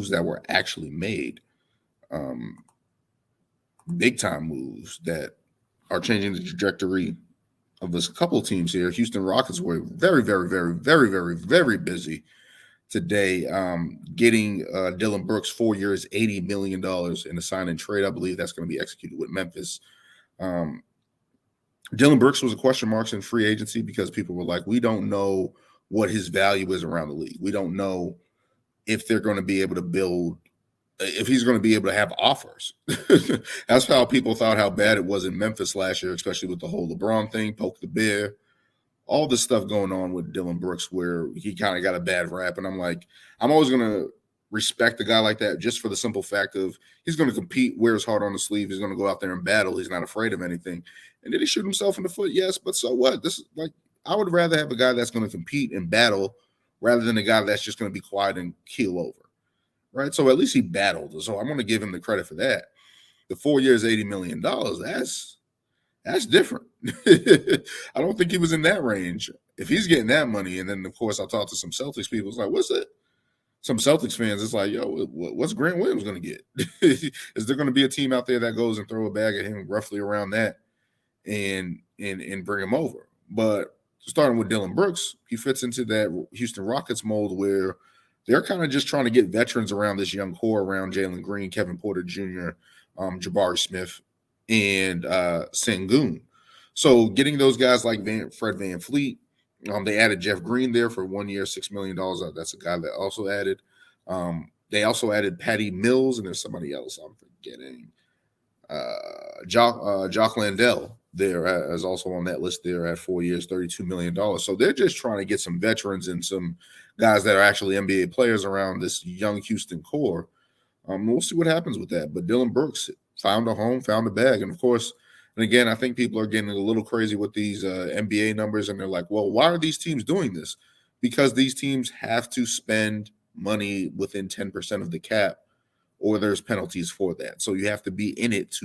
moves that were actually made, big time moves that are changing the trajectory of a couple of teams here. Houston Rockets were very, very, very, very, very, very busy today, getting Dillon Brooks 4 years, $80 million in a sign and trade. I believe that's going to be executed with Memphis. Dillon Brooks was a question mark in free agency because people were like, we don't know what his value is around the league. We don't know if they're going to be able to build, if he's going to be able to have offers. That's how people thought how bad it was in Memphis last year, especially with the whole LeBron thing, poke the bear, all this stuff going on with Dillon Brooks where he kind of got a bad rap. And I'm like, I'm always going to respect a guy like that just for the simple fact of he's going to compete, wears hard on the sleeve. He's going to go out there and battle. He's not afraid of anything. And did he shoot himself in the foot? Yes, but so what? This is like, I would rather have a guy that's going to compete and battle rather than a guy that's just going to be quiet and keel over, right? So at least he battled. So I'm going to give him the credit for that. The 4 years, $80 million, that's different. I don't think he was in that range. If he's getting that money, and then, of course, I talked to some Celtics people. It's like, what's that? Some Celtics fans, it's like, yo, what's Grant Williams going to get? Is there going to be a team out there that goes and throw a bag at him roughly around that and bring him over? But starting with Dillon Brooks, he fits into that Houston Rockets mold where they're kind of just trying to get veterans around this young core around Jalen Green, Kevin Porter Jr., Jabari Smith, and Sengun. So getting those guys like Fred VanVleet, they added Jeff Green there for 1 year, $6 million. That's a guy that also added. They also added Patty Mills, and there's somebody else I'm forgetting. Jock Landale there is also on that list there at 4 years, $32 million. So they're just trying to get some veterans and some guys that are actually NBA players around this young Houston core. We'll see what happens with that. But Dillon Brooks found a home, found a bag. And, of course, and again, I think people are getting a little crazy with these NBA numbers, and they're like, well, why are these teams doing this? Because these teams have to spend money within 10% of the cap, or there's penalties for that. So you have to be in it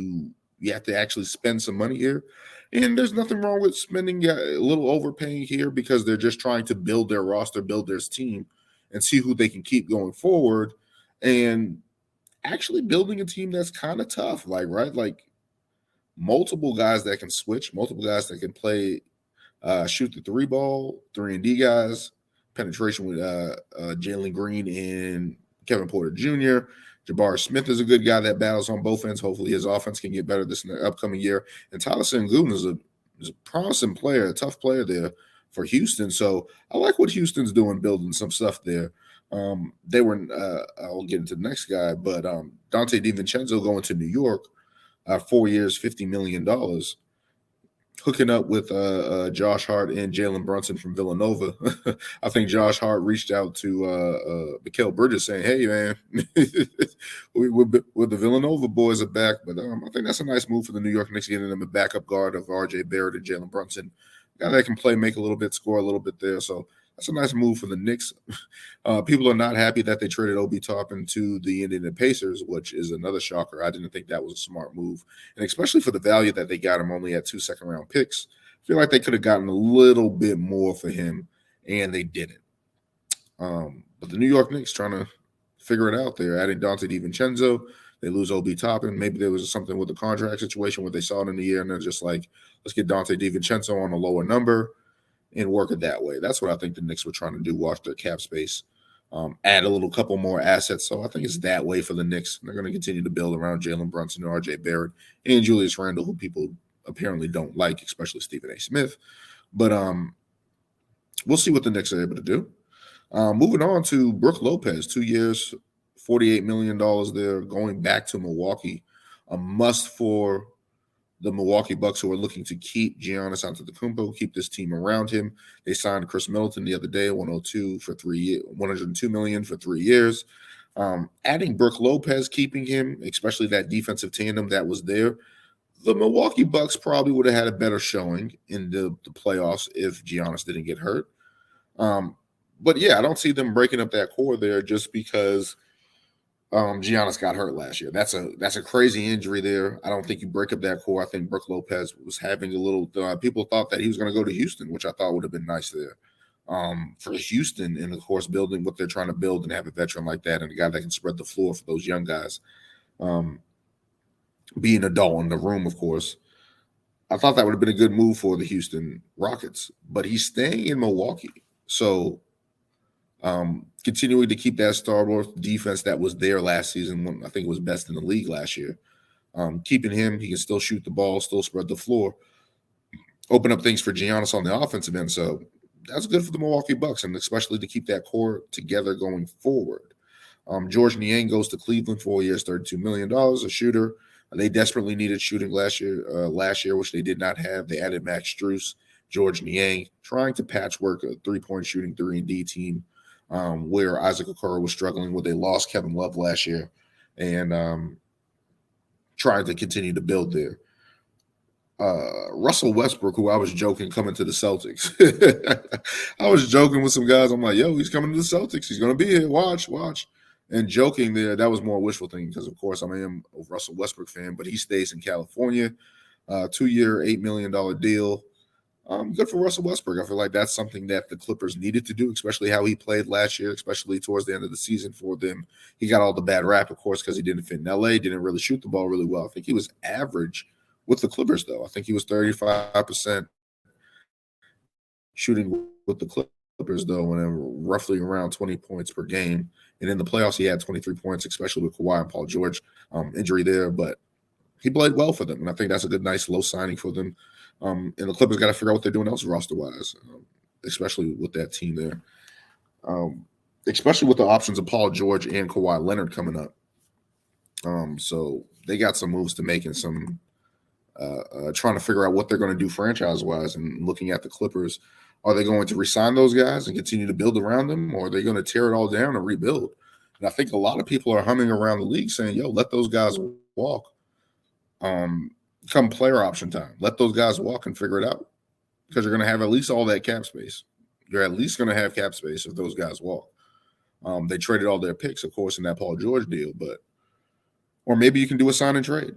you have to actually spend some money here. And there's nothing wrong with spending a little overpaying here because they're just trying to build their roster, build their team, and see who they can keep going forward. And actually building a team that's kind of tough, like multiple guys that can switch, multiple guys that can play, shoot the 3-ball, 3-and-D guys, penetration with Jalen Green and Kevin Porter Jr. Jabari Smith is a good guy that battles on both ends. Hopefully his offense can get better this upcoming year. And Tyler Sengun is a promising player, a tough player there for Houston. So I like what Houston's doing, building some stuff there. They were, I'll get into the next guy, but Dante DiVincenzo going to New York, 4 years, $50 million, hooking up with Josh Hart and Jalen Brunson from Villanova. I think Josh Hart reached out to Mikal Bridges saying, hey, man, we're the Villanova boys are back. But I think that's a nice move for the New York Knicks, getting them a backup guard of R.J. Barrett and Jalen Brunson. A guy that can play, make a little bit, score a little bit there. So that's a nice move for the Knicks. People are not happy that they traded Obi Toppin to the Indiana Pacers, which is another shocker. I didn't think that was a smart move. And especially for the value that they got him, only at 2 second-round picks. I feel like they could have gotten a little bit more for him, and they didn't. But the New York Knicks trying to figure it out there, adding Dante DiVincenzo. They lose Obi Toppin. Maybe there was something with the contract situation where they saw it in the year, and they're just like, let's get Dante DiVincenzo on a lower number and work it that way. That's what I think the Knicks were trying to do, watch their cap space, add a little couple more assets. So I think it's that way for the Knicks. They're going to continue to build around Jalen Brunson and R.J. Barrett and Julius Randle, who people apparently don't like, especially Stephen A. Smith. But we'll see what the Knicks are able to do. Moving on to Brook Lopez, 2 years, $48 million there, going back to Milwaukee. A must for the Milwaukee Bucks, who are looking to keep Giannis Antetokounmpo, keep this team around him. They signed Chris Middleton the other day, $102 million for 3 years. Adding Brook Lopez, keeping him, especially that defensive tandem that was there. The Milwaukee Bucks probably would have had a better showing in the playoffs if Giannis didn't get hurt. But yeah, I don't see them breaking up that core there just because Giannis got hurt last year. That's a crazy injury there. I don't think you break up that core. I think Brook Lopez was having a little people thought that he was going to go to Houston, which I thought would have been nice there. for Houston, and of course, building what they're trying to build and have a veteran like that and a guy that can spread the floor for those young guys. Being a doll in the room, of course, I thought that would have been a good move for the Houston Rockets, but he's staying in Milwaukee. So continuing to keep that stalwart defense that was there last season, when I think it was best in the league last year. Keeping him, he can still shoot the ball, still spread the floor, open up things for Giannis on the offensive end. So that's good for the Milwaukee Bucks, and especially to keep that core together going forward. George Niang goes to Cleveland, 4 years, $32 million, a shooter. They desperately needed shooting last year, which they did not have. They added Max Strus, George Niang, trying to patchwork a three-point shooting 3-and-D team where Isaac Okoro was struggling with. They lost Kevin Love last year and trying to continue to build there. Russell Westbrook, who I was joking coming to the Celtics. I was joking with some guys. I'm like, yo, he's coming to the Celtics. He's going to be here. Watch. And joking there, that was more wishful thinking because, of course, I am a Russell Westbrook fan, but he stays in California. 2-year, $8 million deal. Good for Russell Westbrook. I feel like that's something that the Clippers needed to do, especially how he played last year, especially towards the end of the season for them. He got all the bad rap, of course, because he didn't fit in L.A., didn't really shoot the ball really well. I think he was average with the Clippers, though. I think he was 35% shooting with the Clippers, though, and roughly around 20 points per game. And in the playoffs, he had 23 points, especially with Kawhi and Paul George injury there. But he played well for them, and I think that's a good, nice, low signing for them. And the Clippers got to figure out what they're doing else roster-wise, especially with that team there. Especially with the options of Paul George and Kawhi Leonard coming up. So they got some moves to make and some trying to figure out what they're going to do franchise-wise and looking at the Clippers. Are they going to re-sign those guys and continue to build around them, or are they going to tear it all down and rebuild? And I think a lot of people are humming around the league saying, yo, let those guys walk. Come player option time. Let those guys walk and figure it out because you're going to have at least all that cap space. You're at least going to have cap space if those guys walk. They traded all their picks, of course, in that Paul George deal, or maybe you can do a sign and trade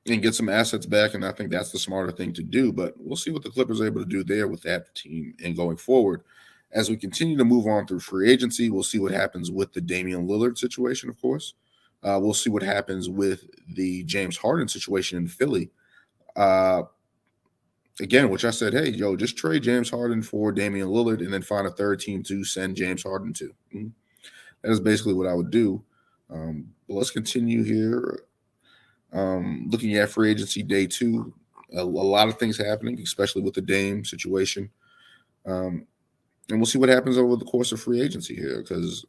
and get some assets back, and I think that's the smarter thing to do. But we'll see what the Clippers are able to do there with that team and going forward. As we continue to move on through free agency, we'll see what happens with the Damian Lillard situation, of course. We'll see what happens with the James Harden situation in Philly. Again, which I said, hey, yo, just trade James Harden for Damian Lillard and then find a third team to send James Harden to. That is basically what I would do. But let's continue here. Looking at free agency day 2, a lot of things happening, especially with the Dame situation. And we'll see what happens over the course of free agency here because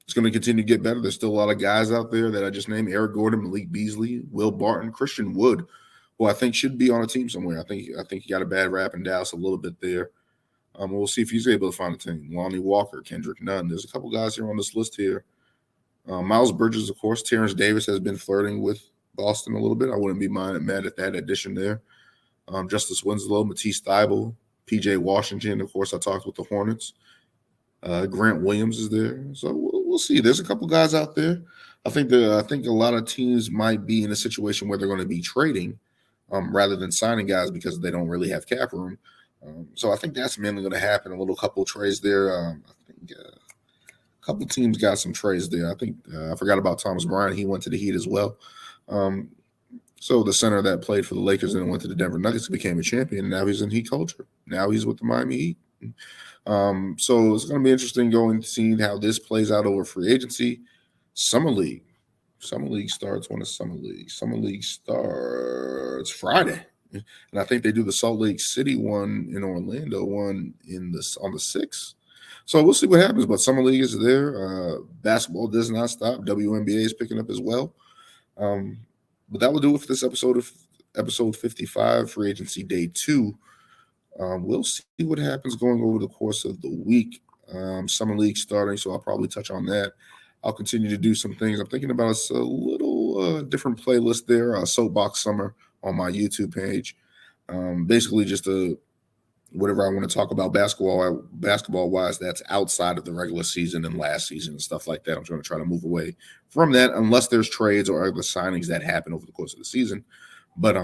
it's going to continue to get better. There's still a lot of guys out there that I just named: Eric Gordon, Malik Beasley, Will Barton, Christian Wood, who I think should be on a team somewhere. I think he got a bad rap in Dallas a little bit there. We'll see if he's able to find a team. Lonnie Walker, Kendrick Nunn. There's a couple guys here on this list here. Miles Bridges, of course. Terrence Davis has been flirting with Boston a little bit. I wouldn't be mad at that addition there. Justice Winslow, Matisse Thybulle, P.J. Washington. Of course, I talked with the Hornets. Grant Williams is there. So we'll see. There's a couple guys out there. I think a lot of teams might be in a situation where they're going to be trading rather than signing guys because they don't really have cap room. So I think that's mainly going to happen. A little couple trades there. I think a couple teams got some trades there. I think I forgot about Thomas Bryant. He went to the Heat as well. So the center that played for the Lakers and went to the Denver Nuggets became a champion. Now he's in Heat culture. Now he's with the Miami Heat. So it's going to be interesting going to see how this plays out over free agency. Summer League starts when is Summer League? Summer League starts Friday. And I think they do the Salt Lake City one in Orlando one on the 6th. So we'll see what happens. But Summer League is there. Basketball does not stop. WNBA is picking up as well. But that will do it for this episode of episode 55, free agency day 2. We'll see what happens going over the course of the week. Summer League starting, so I'll probably touch on that. I'll continue to do some things. I'm thinking about a little different playlist there, Soapbox Summer on my YouTube page. Basically just whatever I want to talk about basketball-wise that's outside of the regular season and last season and stuff like that. I'm going to try to move away from that unless there's trades or other signings that happen over the course of the season. But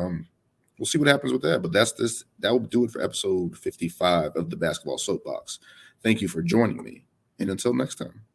we'll see what happens with that. But that will do it for episode 55 of the Basketball Soapbox. Thank you for joining me, and until next time.